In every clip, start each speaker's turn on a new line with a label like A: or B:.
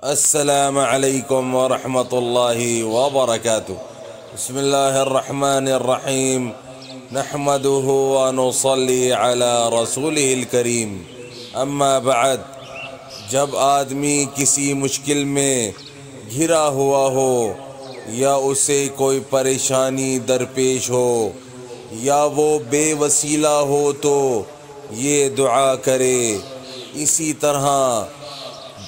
A: السلام علیکم ورحمۃ اللہ وبرکاتہ۔ بسم اللہ الرحمن الرحیم، نحمده ونصلی علی رسولہ الکریم، اما بعد۔ جب آدمی کسی مشکل میں گھرا ہوا ہو یا اسے کوئی پریشانی درپیش ہو یا وہ بے وسیلہ ہو تو یہ دعا کرے۔ اسی طرح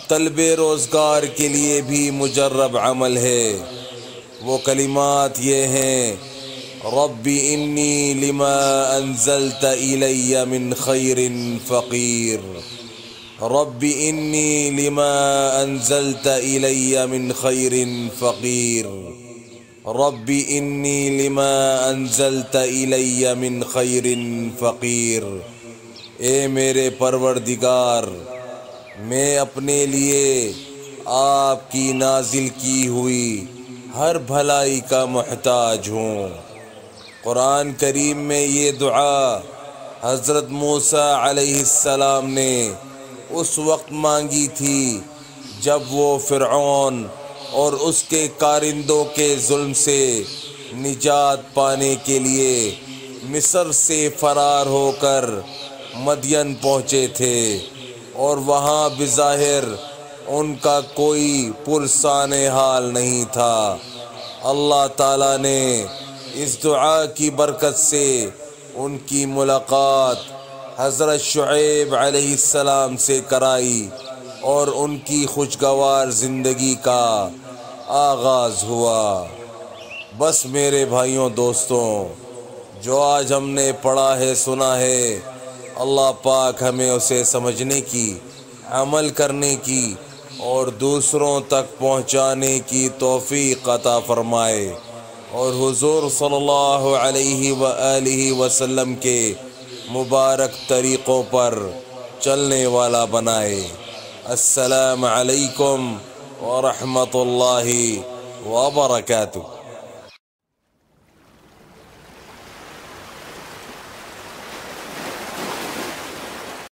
A: طلب روزگار کے لیے بھی مجرب عمل ہے۔ وہ کلمات یہ ہیں: رب انی لما انزلت الی من خیر فقیر، رب انی لما انزلت الی من خیر فقیر، رب انی لما انزلت الی من خیر فقیر۔ اے میرے پروردگار، میں اپنے لیے آپ کی نازل کی ہوئی ہر بھلائی کا محتاج ہوں۔ قرآن کریم میں یہ دعا حضرت موسیٰ علیہ السلام نے اس وقت مانگی تھی جب وہ فرعون اور اس کے کارندوں کے ظلم سے نجات پانے کے لیے مصر سے فرار ہو کر مدین پہنچے تھے، اور وہاں بظاہر ان کا کوئی پرسان حال نہیں تھا۔ اللہ تعالیٰ نے اس دعا کی برکت سے ان کی ملاقات حضرت شعیب علیہ السلام سے کرائی اور ان کی خوشگوار زندگی کا آغاز ہوا۔ بس میرے بھائیوں دوستوں، جو آج ہم نے پڑھا ہے سنا ہے، اللہ پاک ہمیں اسے سمجھنے کی، عمل کرنے کی اور دوسروں تک پہنچانے کی توفیق عطا فرمائے، اور حضور صلی اللہ علیہ وآلہ وسلم کے مبارک طریقوں پر چلنے والا بنائے۔ السلام علیکم ورحمۃ اللہ وبرکاتہ۔